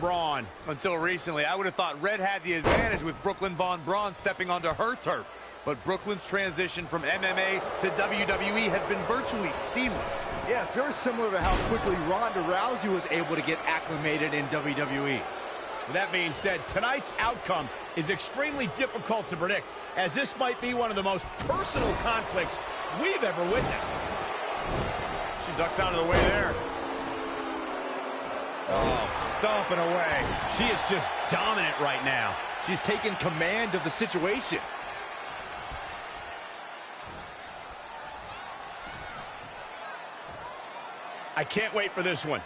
Braun. Until recently, I would have thought Red had the advantage with Brooklyn Von Braun stepping onto her turf. But Brooklyn's transition from MMA to WWE has been virtually seamless. Yeah, it's very similar to how quickly Ronda Rousey was able to get acclimated in WWE. With that being said, tonight's outcome is extremely difficult to predict, as this might be one of the most personal conflicts we've ever witnessed. She ducks out of the way there. Oh, stomping away. She is just dominant right now. She's taken command of the situation. I can't wait for this one.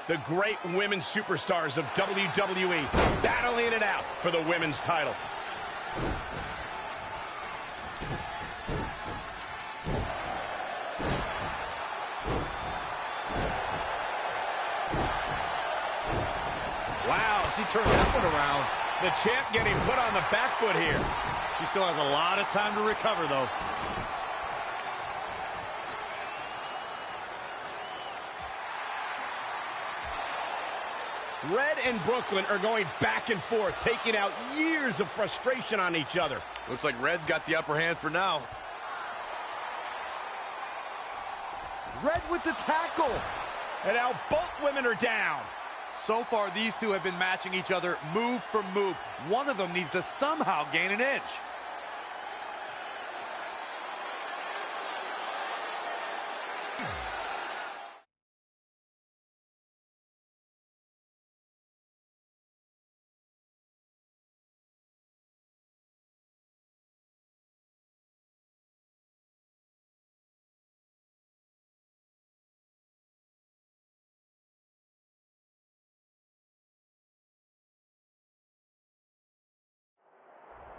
The great women's superstars of WWE battling it out for the women's title. Wow, she turned that one around. The champ getting put on the back foot here. She still has a lot of time to recover, though. Red and Brooklyn are going back and forth, taking out years of frustration on each other. Looks like Red's got the upper hand for now. Red with the tackle. And now both women are down. So far, these two have been matching each other move for move. One of them needs to somehow gain an edge.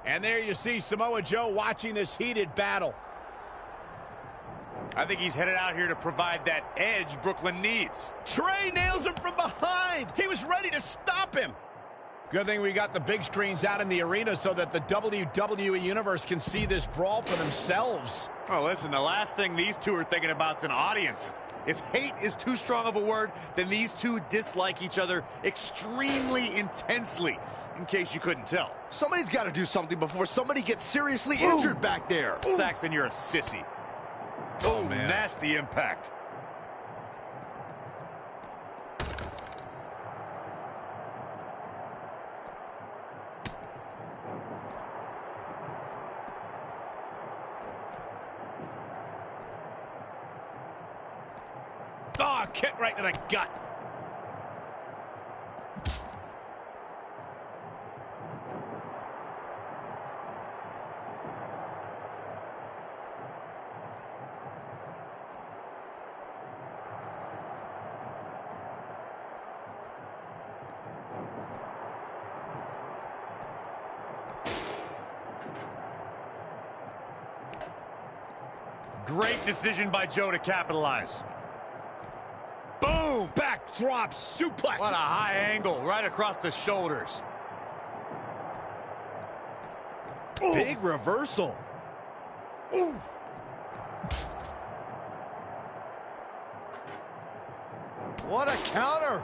And there you see Samoa Joe watching this heated battle. I think he's headed out here to provide that edge Brooklyn needs. Trey nails him from behind. He was ready to stop him. Good thing we got the big screens out in the arena so that the WWE Universe can see this brawl for themselves. Oh, listen, the last thing these two are thinking about is an audience. If hate is too strong of a word, then these two dislike each other extremely intensely, in case you couldn't tell. Somebody's got to do something before somebody gets seriously injured back there. Saxton, you're a sissy. Oh, man. Nasty impact. Oh, kick right to the gut. Great decision by Joe to capitalize. Boom! Backdrop suplex. What a high angle, right across the shoulders. Ooh. Big reversal. Ooh. What a counter.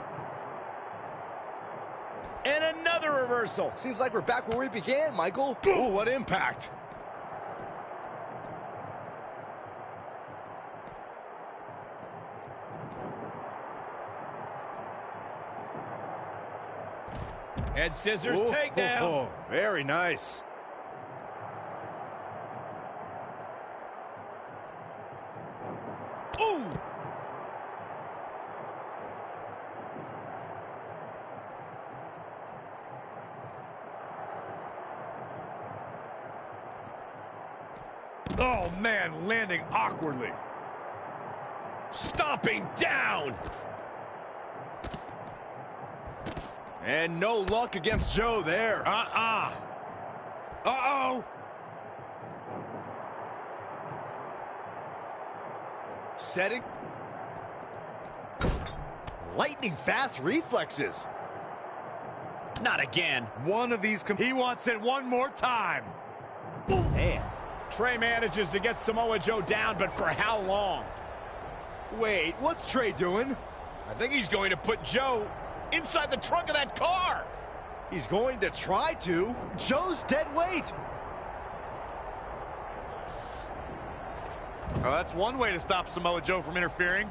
And another reversal. Seems like we're back where we began, Michael. Ooh, what impact. Head scissors takedown. Oh, very nice. Ooh. Oh, man, landing awkwardly. Stomping down. And no luck against Joe there. Uh-oh. Setting. Lightning fast reflexes. Not again. One of these, he wants it one more time. Man. Trey manages to get Samoa Joe down, but for how long? Wait, what's Trey doing? I think he's going to put Joe inside the trunk of that car. He's going to try to. Joe's dead weight. Well, that's one way to stop Samoa Joe from interfering.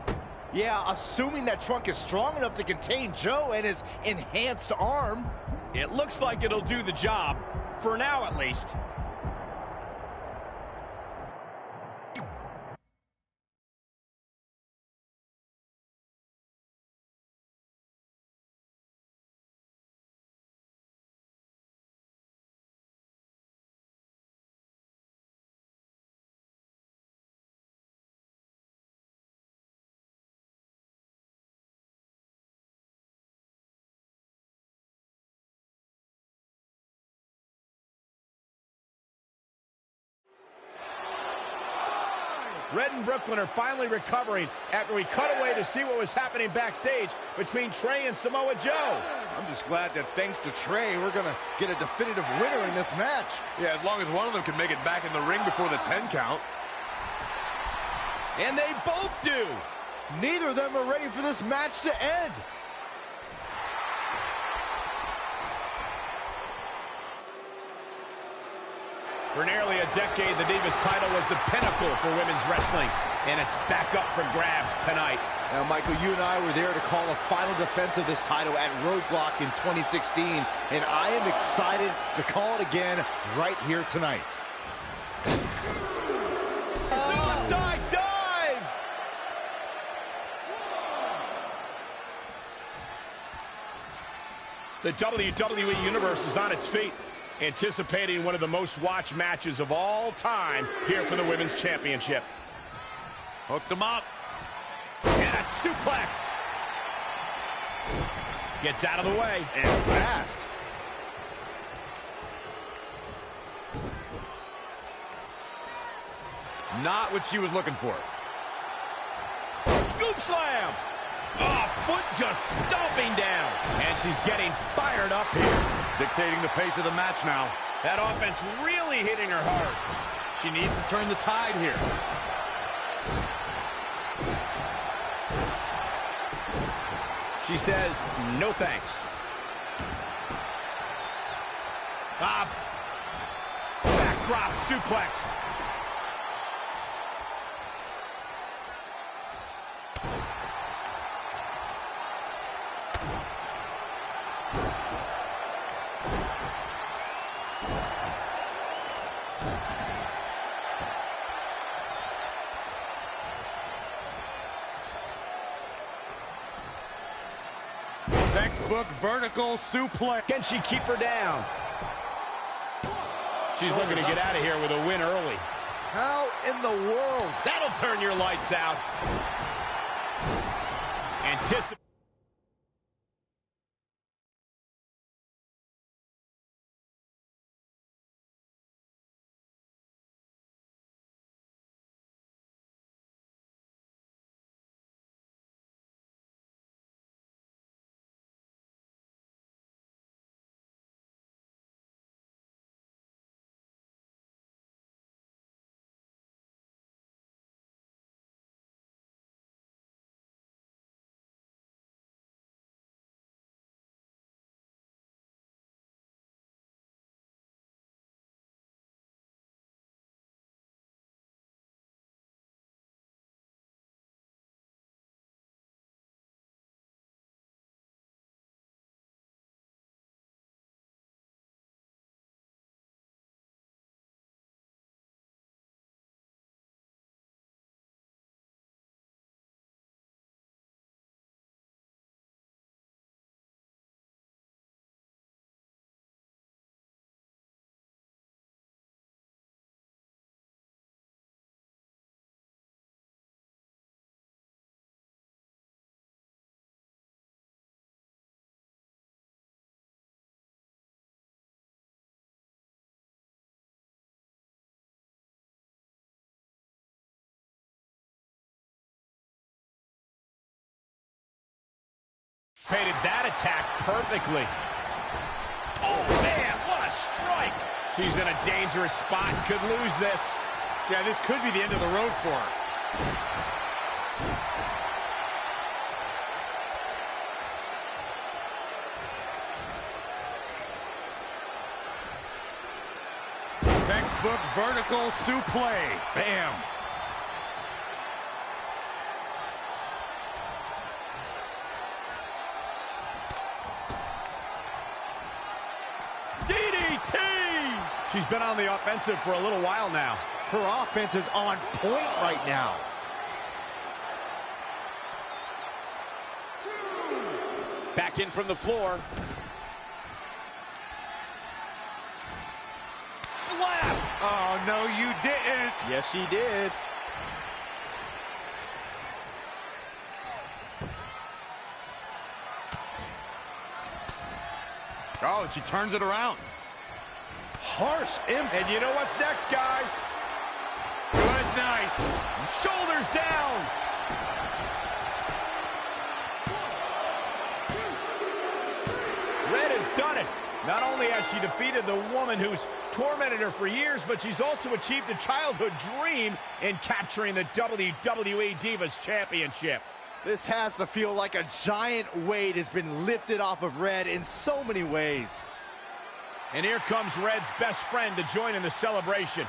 Yeah, assuming that trunk is strong enough to contain Joe and his enhanced arm. It looks like it'll do the job, for now at least. Red and Brooklyn are finally recovering after we cut away to see what was happening backstage between Trey and Samoa Joe. I'm just glad that thanks to Trey, we're going to get a definitive winner in this match. Yeah, as long as one of them can make it back in the ring before the 10 count. And they both do. Neither of them are ready for this match to end. For nearly a decade, the Divas title was the pinnacle for women's wrestling, and it's back up for grabs tonight. Now, Michael, you and I were there to call a final defense of this title at Roadblock in 2016, and I am excited to call it again right here tonight. Suicide dive! The WWE Universe is on its feet, anticipating one of the most watched matches of all time here for the Women's Championship. Hooked them up. And a suplex. Gets out of the way. And fast. Not what she was looking for. Scoop slam. Oh, foot just stomping down. And she's getting fired up here. Dictating the pace of the match now. That offense really hitting her hard. She needs to turn the tide here. She says, no thanks. Backdrop suplex. Textbook vertical suplex. Can she keep her down? She's looking to get out of here with a win early. How in the world? That'll turn your lights out. Anticipate. Painted that attack perfectly. Oh, man, what a strike. She's in a dangerous spot and could lose this. Yeah, this could be the end of the road for her. textbook vertical suplex. Bam. DDT! She's been on the offensive for a little while now. Her offense is on point right now. Back in from the floor. Slap! Oh, no, you didn't. Yes, she did. Oh, and she turns it around. Harsh impact. And you know what's next, guys? Good night. Shoulders down. Red has done it. Not only has she defeated the woman who's tormented her for years, but she's also achieved a childhood dream in capturing the WWE Divas Championship. This has to feel like a giant weight has been lifted off of Red in so many ways. And here comes Red's best friend to join in the celebration.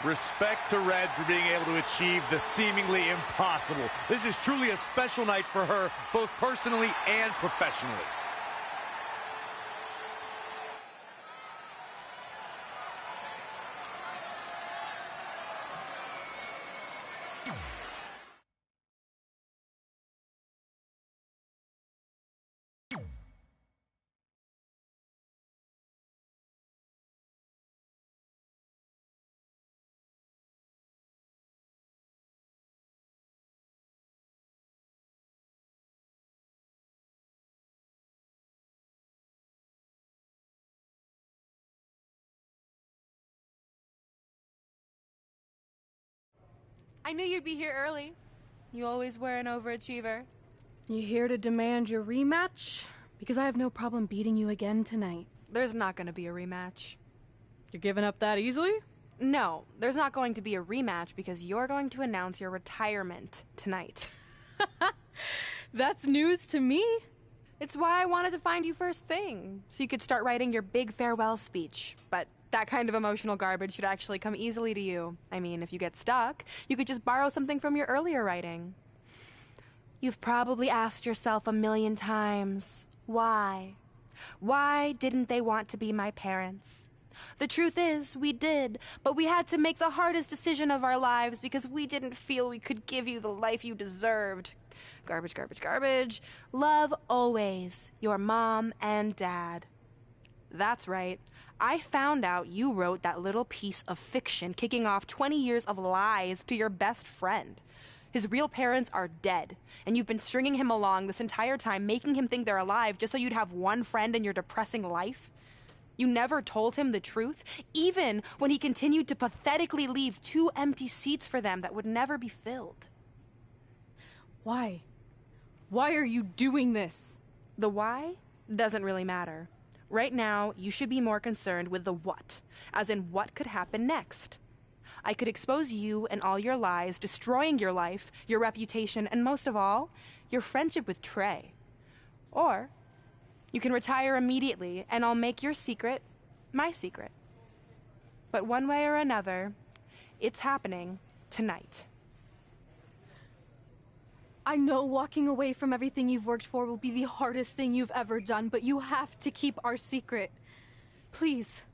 Respect to Red for being able to achieve the seemingly impossible. This is truly a special night for her, both personally and professionally. I knew you'd be here early. You always were an overachiever. You here to demand your rematch? Because I have no problem beating you again tonight. There's not going to be a rematch. You're giving up that easily? No, there's not going to be a rematch because you're going to announce your retirement tonight. That's news to me. It's why I wanted to find you first thing, so you could start writing your big farewell speech. But that kind of emotional garbage should actually come easily to you. I mean, if you get stuck, you could just borrow something from your earlier writing. You've probably asked yourself a million times, why? Why didn't they want to be my parents? The truth is, we did, but we had to make the hardest decision of our lives because we didn't feel we could give you the life you deserved. Garbage, garbage, garbage. Love always, your mom and dad. That's right. I found out you wrote that little piece of fiction kicking off 20 years of lies to your best friend. His real parents are dead, and you've been stringing him along this entire time, making him think they're alive just so you'd have one friend in your depressing life. You never told him the truth, even when he continued to pathetically leave 2 empty seats for them that would never be filled. Why? Why are you doing this? The why doesn't really matter. Right now, you should be more concerned with the what, as in what could happen next. I could expose you and all your lies, destroying your life, your reputation, and most of all, your friendship with Trey. Or you can retire immediately, and I'll make your secret my secret. But one way or another, it's happening tonight. I know walking away from everything you've worked for will be the hardest thing you've ever done, but you have to keep our secret. Please.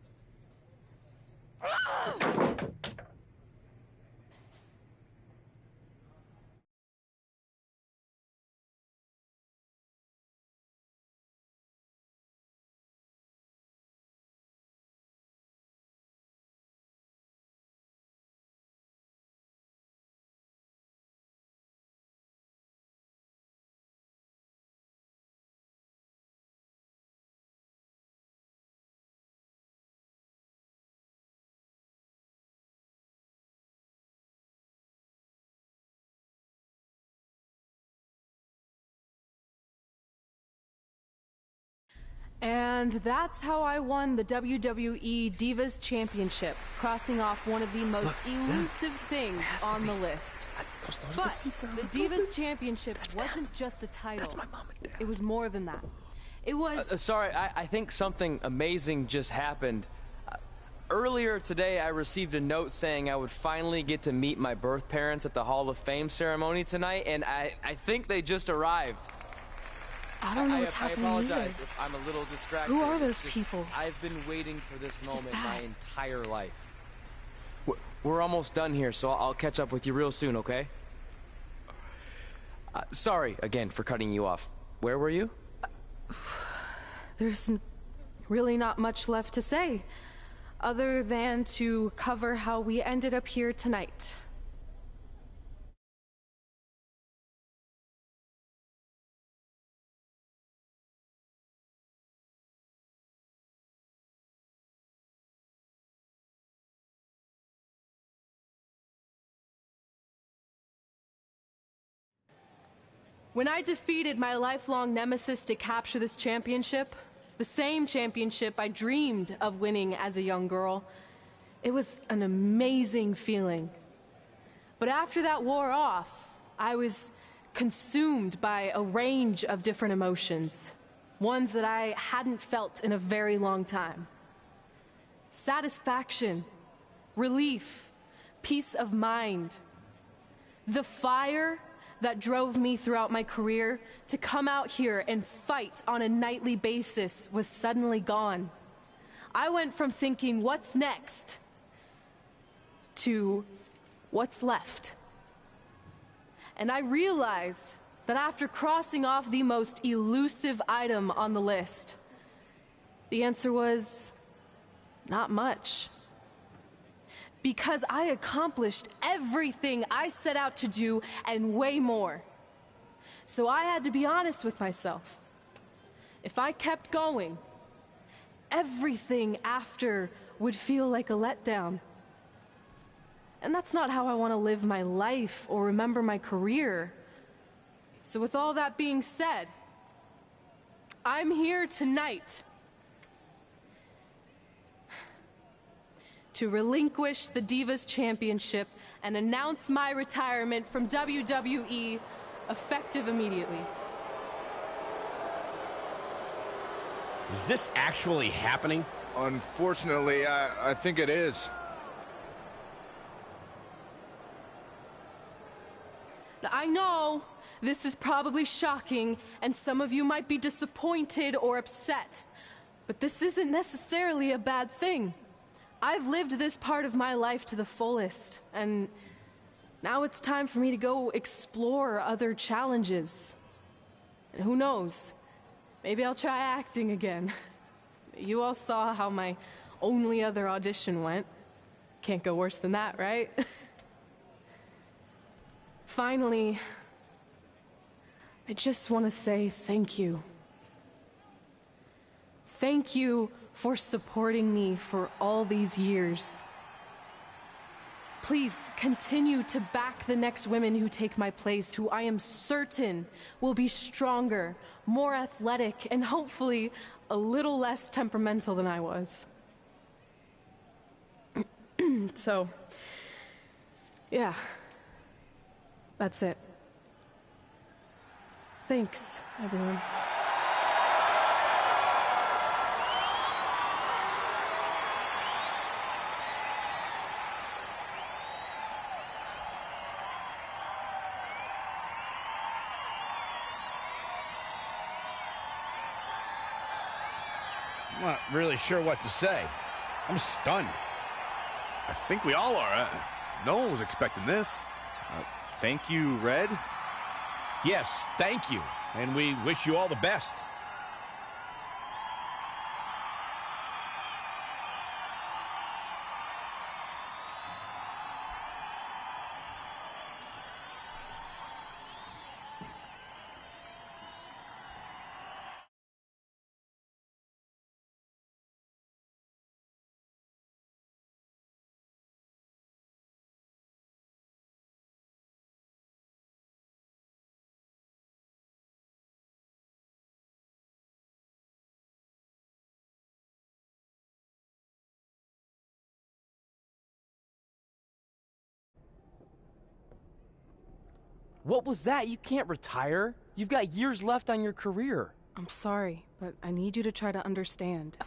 And that's how I won the WWE Divas Championship, crossing off one of the most elusive things on the list. But the Divas Championship wasn't just a title. That's my mom and dad. It was more than that. It was... Sorry, I think something amazing just happened. Earlier today, I received a note saying I would finally get to meet my birth parents at the Hall of Fame ceremony tonight, and I think they just arrived. I don't know what's happening I apologize either. if I'm a little distracted. Who are those It's just, people? I've been waiting for this This is moment my bad. entire life. We're almost done here, so I'll catch up with you real soon, okay? Sorry again for cutting you off. Where were you? There's really not much left to say, other than to cover how we ended up here tonight. When I defeated my lifelong nemesis to capture this championship, the same championship I dreamed of winning as a young girl, it was an amazing feeling. But after that wore off, I was consumed by a range of different emotions, ones that I hadn't felt in a very long time. Satisfaction, relief, peace of mind. The fire that drove me throughout my career to come out here and fight on a nightly basis was suddenly gone. I went from thinking, what's next, to what's left. And I realized that after crossing off the most elusive item on the list, the answer was not much. Because I accomplished everything I set out to do and way more. So I had to be honest with myself. If I kept going, everything after would feel like a letdown. And that's not how I want to live my life or remember my career. So with all that being said, I'm here tonight to relinquish the Divas Championship and announce my retirement from WWE, effective immediately. Is this actually happening? Unfortunately, I think it is. Now, I know this is probably shocking, and some of you might be disappointed or upset, but this isn't necessarily a bad thing. I've lived this part of my life to the fullest, and now it's time for me to go explore other challenges. And who knows, maybe I'll try acting again. You all saw how my only other audition went. Can't go worse than that, right? Finally, I just want to say thank you. Thank you for supporting me for all these years. Please continue to back the next women who take my place, who I am certain will be stronger, more athletic, and hopefully a little less temperamental than I was. So, yeah, that's it. Thanks, everyone. I'm not really sure what to say. I'm stunned. I think we all are. No one was expecting this. Thank you, Red. Yes, thank you. And we wish you all the best. What was that? You can't retire. You've got years left on your career. I'm sorry, but I need you to try to understand.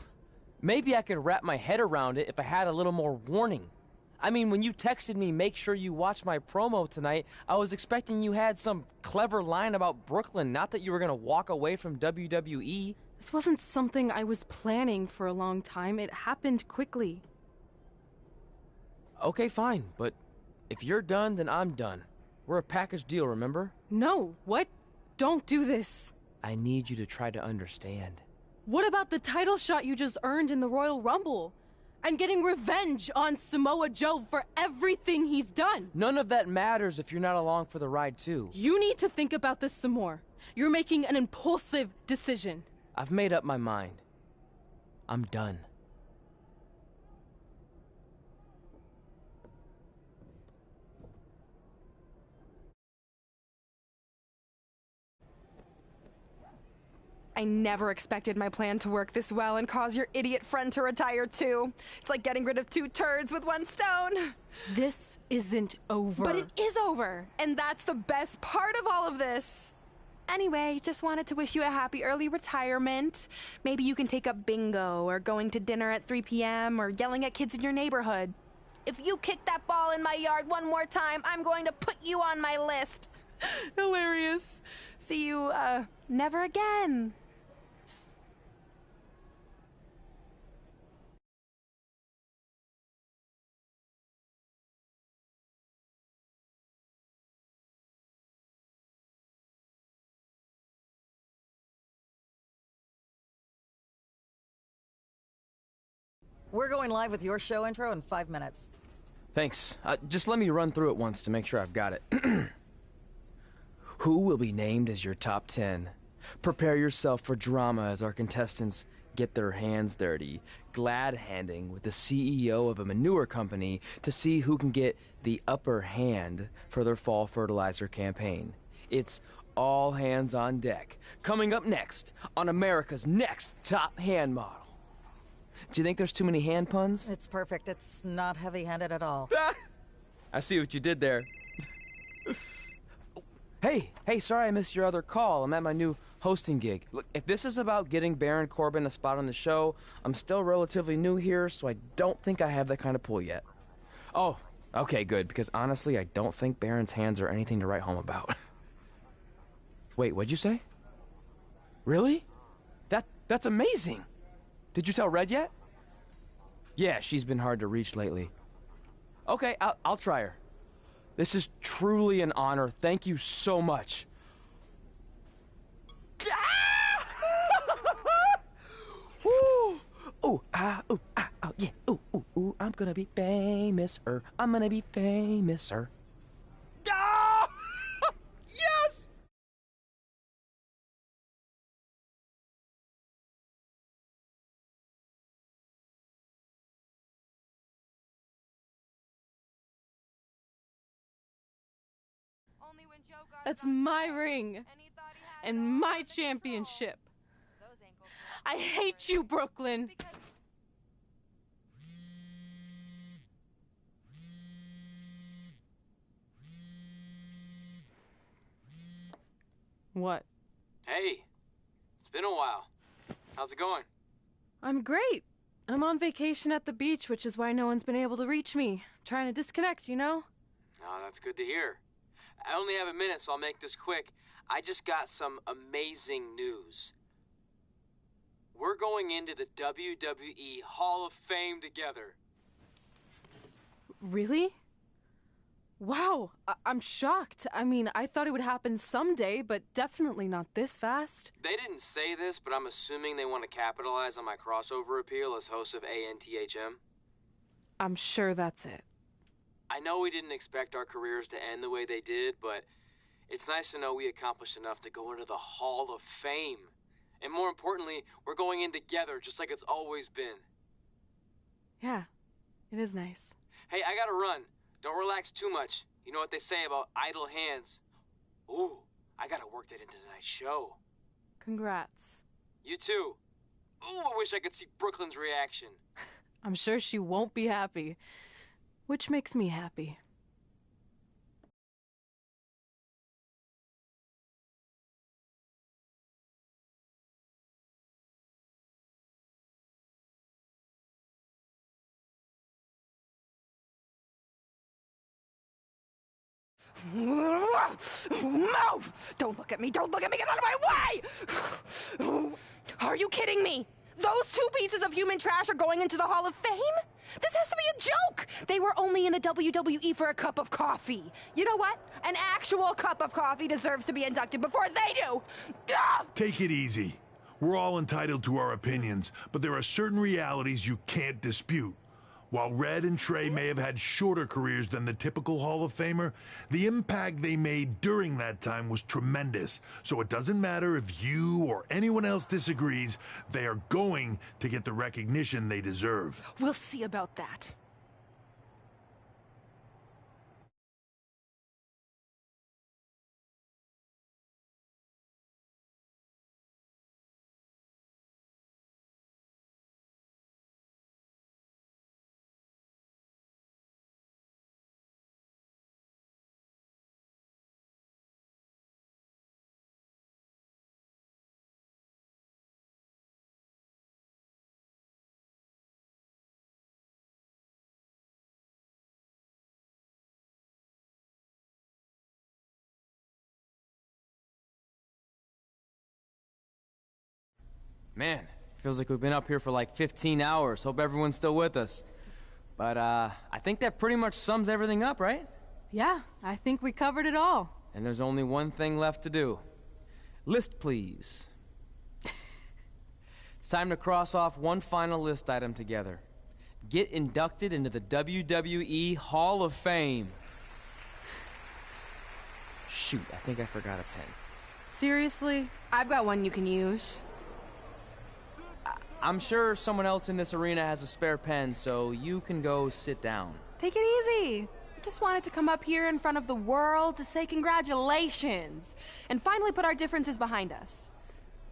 Maybe I could wrap my head around it if I had a little more warning. I mean, when you texted me, make sure you watch my promo tonight, I was expecting you had some clever line about Brooklyn, not that you were going to walk away from WWE. This wasn't something I was planning for a long time. It happened quickly. Okay, fine, but if you're done, then I'm done. We're a package deal, remember? No, what? Don't do this. I need you to try to understand. What about the title shot you just earned in the Royal Rumble? And getting revenge on Samoa Joe for everything he's done. None of that matters if you're not along for the ride, too. You need to think about this some more. You're making an impulsive decision. I've made up my mind. I'm done. I never expected my plan to work this well and cause your idiot friend to retire too. It's like getting rid of 2 turds with 1 stone. This isn't over. But it is over, and that's the best part of all of this. Anyway, just wanted to wish you a happy early retirement. Maybe you can take up bingo, or going to dinner at 3 p.m., or yelling at kids in your neighborhood. If you kick that ball in my yard one more time, I'm going to put you on my list. Hilarious. See you, never again. We're going live with your show intro in 5 minutes. Thanks. Just let me run through it once to make sure I've got it. Who will be named as your top 10? Prepare yourself for drama as our contestants get their hands dirty, glad-handing with the CEO of a manure company to see who can get the upper hand for their fall fertilizer campaign. It's all hands on deck. Coming up next on America's Next Top Hand Model. Do you think there's too many hand puns? It's perfect. It's not heavy-handed at all. I see what you did there. Hey, sorry I missed your other call. I'm at my new hosting gig. Look, if this is about getting Baron Corbin a spot on the show, I'm still relatively new here, so I don't think I have that kind of pull yet. Oh, okay, good, because honestly, I don't think Baron's hands are anything to write home about. Wait, what'd you say? Really? That's amazing! Did you tell Red yet? Yeah, she's been hard to reach lately. Okay, I'll try her. This is truly an honor. Thank you so much. Ooh, ooh, ooh, oh, yeah, ooh, I'm gonna be famous, I'm gonna be famous, Ah! Yes! That's my ring. And my championship. I hate you, Brooklyn. What? Hey, it's been a while. How's it going? I'm great. I'm on vacation at the beach, which is why no one's been able to reach me. Trying to disconnect, you know? Oh, that's good to hear. I only have a minute, so I'll make this quick. I just got some amazing news. We're going into the WWE Hall of Fame together. Really? Wow, I'm shocked. I mean, I thought it would happen someday, but definitely not this fast. They didn't say this, but I'm assuming they want to capitalize on my crossover appeal as host of ANTHM. I'm sure that's it. I know we didn't expect our careers to end the way they did, but it's nice to know we accomplished enough to go into the Hall of Fame. And more importantly, we're going in together, just like it's always been. Yeah, it is nice. Hey, I gotta run. Don't relax too much. You know what they say about idle hands. Ooh, I gotta work that into tonight's show. Congrats. You too. Ooh, I wish I could see Brooklyn's reaction. I'm sure she won't be happy, which makes me happy. Move! Don't look at me! Don't look at me! Get out of my way! Are you kidding me? Those two pieces of human trash are going into the Hall of Fame? This has to be a joke! They were only in the WWE for a cup of coffee. You know what? An actual cup of coffee deserves to be inducted before they do! Take it easy. We're all entitled to our opinions, but there are certain realities you can't dispute. While Red and Trey may have had shorter careers than the typical Hall of Famer, the impact they made during that time was tremendous. So it doesn't matter if you or anyone else disagrees, they are going to get the recognition they deserve. We'll see about that. Man, feels like we've been up here for like 15 hours. Hope everyone's still with us. But, I think that pretty much sums everything up, right? Yeah, I think we covered it all. And there's only one thing left to do. List, please. It's time to cross off one final list item together. Get inducted into the WWE Hall of Fame. Shoot, I think I forgot a pen. Seriously? I've got one you can use. I'm sure someone else in this arena has a spare pen, so you can go sit down. Take it easy. I just wanted to come up here in front of the world to say congratulations and finally put our differences behind us.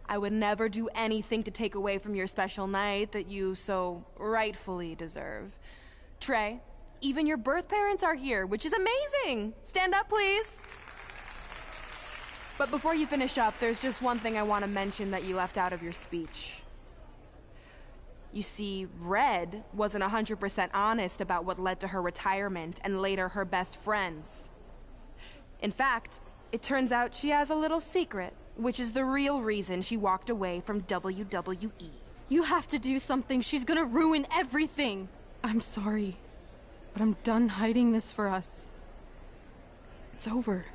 I would never do anything to take away from your special night that you so rightfully deserve. Trey, even your birth parents are here, which is amazing. Stand up, please. But before you finish up, there's just one thing I want to mention that you left out of your speech. You see, Red wasn't 100% honest about what led to her retirement and later her best friends. In fact, it turns out she has a little secret, which is the real reason she walked away from WWE. You have to do something. She's gonna ruin everything. I'm sorry, but I'm done hiding this for us. It's over.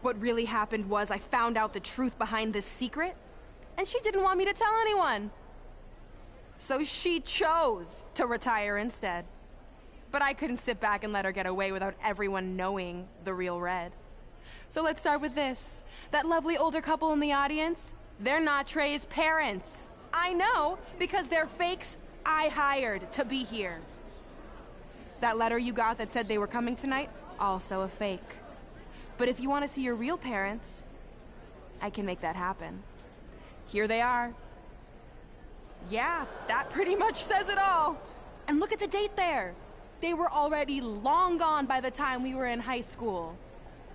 What really happened was I found out the truth behind this secret, and she didn't want me to tell anyone. So she chose to retire instead. But I couldn't sit back and let her get away without everyone knowing the real Red. So let's start with this. That lovely older couple in the audience, they're not Trey's parents. I know, because they're fakes I hired to be here. That letter you got that said they were coming tonight, also a fake. But if you want to see your real parents, I can make that happen. Here they are. Yeah, that pretty much says it all. And look at the date there. They were already long gone by the time we were in high school.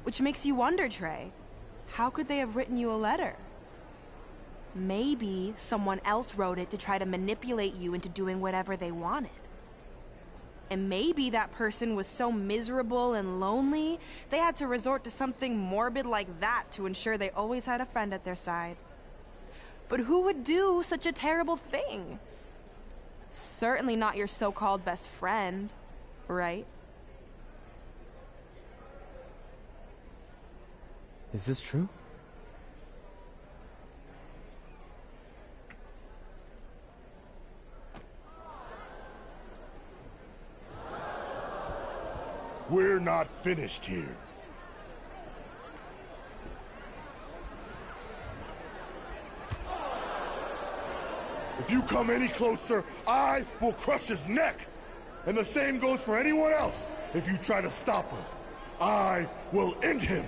Which makes you wonder, Trey, how could they have written you a letter? Maybe someone else wrote it to try to manipulate you into doing whatever they wanted. And maybe that person was so miserable and lonely, they had to resort to something morbid like that to ensure they always had a friend at their side. But who would do such a terrible thing? Certainly not your so-called best friend, right? Is this true? We're not finished here. If you come any closer, I will crush his neck. And the same goes for anyone else. If you try to stop us, I will end him.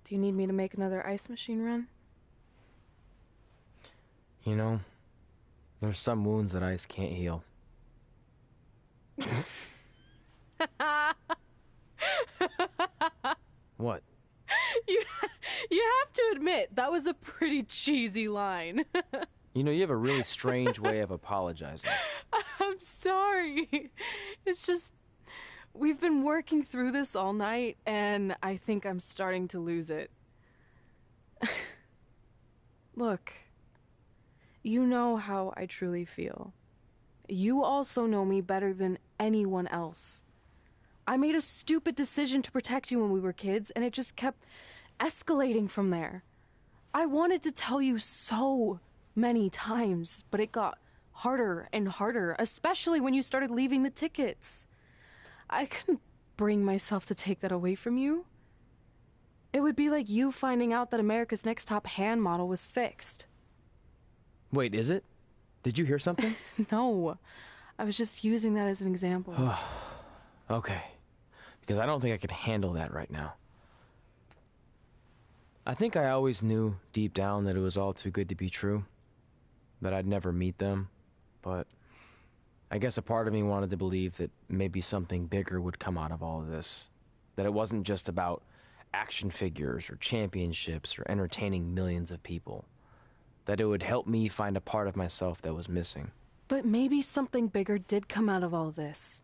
Do you need me to make another ice machine run? You know, there's some wounds that ice can't heal. What? You have to admit, that was a pretty cheesy line. You know, you have a really strange way of apologizing. I'm sorry. It's just, we've been working through this all night, and I think I'm starting to lose it. Look, you know how I truly feel. You also know me better than anyone else. I made a stupid decision to protect you when we were kids, and it just kept escalating from there. I wanted to tell you so many times, but it got harder and harder, especially when you started leaving the tickets. I couldn't bring myself to take that away from you. It would be like you finding out that America's Next Top hand model was fixed. Wait, is it? Did you hear something? No, I was just using that as an example. Okay, because I don't think I could handle that right now. I think I always knew deep down that it was all too good to be true, that I'd never meet them, but I guess a part of me wanted to believe that maybe something bigger would come out of all of this, that it wasn't just about action figures or championships or entertaining millions of people, that it would help me find a part of myself that was missing. But maybe something bigger did come out of all this.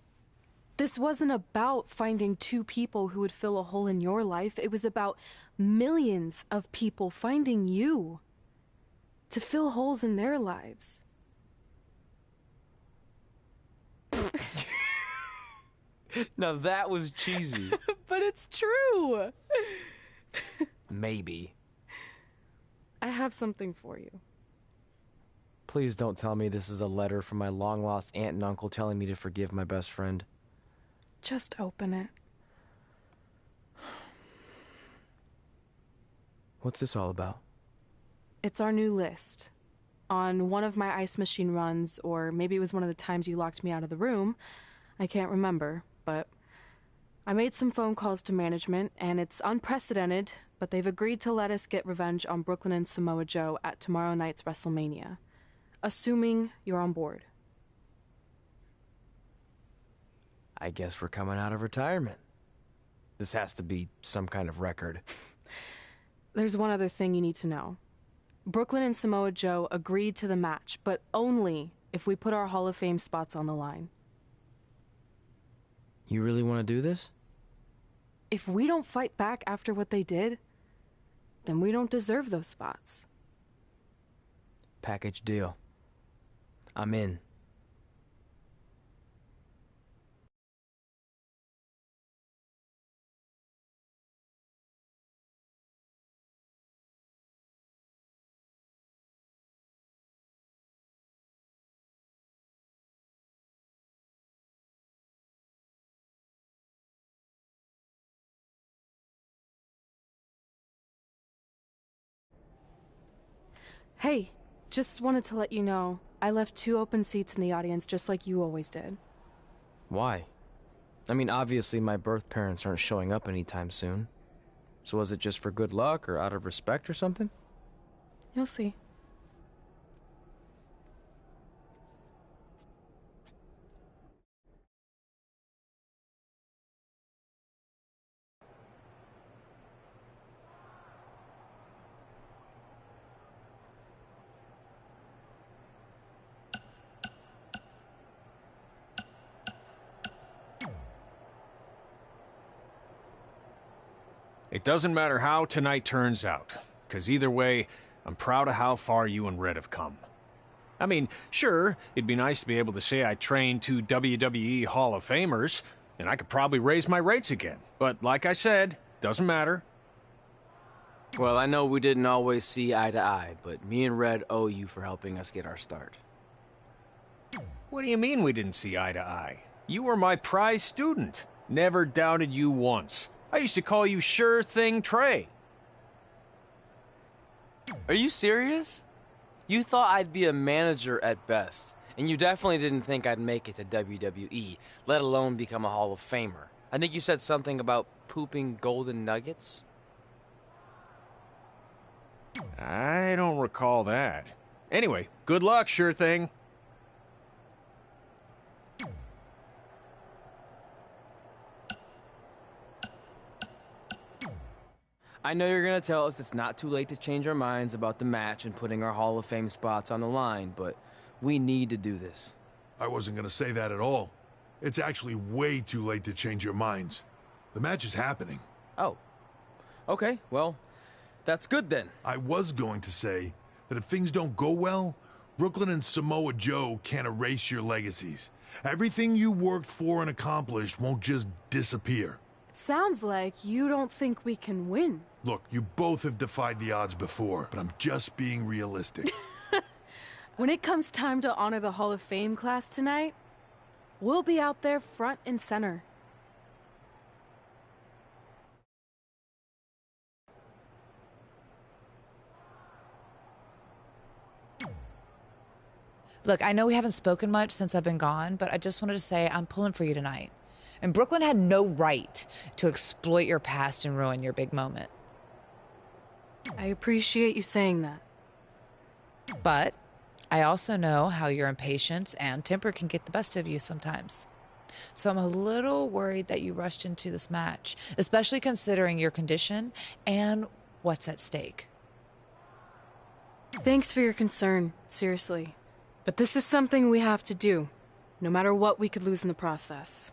This wasn't about finding two people who would fill a hole in your life. It was about millions of people finding you to fill holes in their lives. Now that was cheesy. But it's true. Maybe. I have something for you. Please don't tell me this is a letter from my long-lost aunt and uncle telling me to forgive my best friend. Just open it. What's this all about? It's our new list. On one of my ice machine runs, or maybe it was one of the times you locked me out of the room, I can't remember, but I made some phone calls to management, and it's unprecedented, but they've agreed to let us get revenge on Brooklyn and Samoa Joe at tomorrow night's WrestleMania, assuming you're on board. I guess we're coming out of retirement. This has to be some kind of record. There's one other thing you need to know. Brooklyn and Samoa Joe agreed to the match, but only if we put our Hall of Fame spots on the line. You really want to do this? If we don't fight back after what they did, then we don't deserve those spots. Package deal. I'm in. Hey, just wanted to let you know, I left 2 open seats in the audience just like you always did. Why? I mean, obviously my birth parents aren't showing up anytime soon. So was it just for good luck or out of respect or something? You'll see. It doesn't matter how tonight turns out, because either way, I'm proud of how far you and Red have come. I mean, sure, it'd be nice to be able to say I trained 2 WWE Hall of Famers, and I could probably raise my rates again. But like I said, doesn't matter. Well, I know we didn't always see eye to eye, but me and Red owe you for helping us get our start. What do you mean we didn't see eye to eye? You were my prize student. Never doubted you once. I used to call you Sure Thing Trey. Are you serious? You thought I'd be a manager at best, and you definitely didn't think I'd make it to WWE, let alone become a Hall of Famer. I think you said something about pooping golden nuggets? I don't recall that. Anyway, good luck, sure thing. I know you're going to tell us it's not too late to change our minds about the match and putting our Hall of Fame spots on the line, but we need to do this. I wasn't going to say that at all. It's actually way too late to change your minds. The match is happening. Oh. Okay, well, that's good then. I was going to say that if things don't go well, Brooklyn and Samoa Joe can't erase your legacies. Everything you worked for and accomplished won't just disappear. It sounds like you don't think we can win. Look, you both have defied the odds before, but I'm just being realistic. When it comes time to honor the Hall of Fame class tonight, we'll be out there front and center. Look, I know we haven't spoken much since I've been gone, but I just wanted to say I'm pulling for you tonight. And Brooklyn had no right to exploit your past and ruin your big moment. I appreciate you saying that. But I also know how your impatience and temper can get the best of you sometimes. So I'm a little worried that you rushed into this match, especially considering your condition and what's at stake. Thanks for your concern, seriously. But this is something we have to do, no matter what we could lose in the process.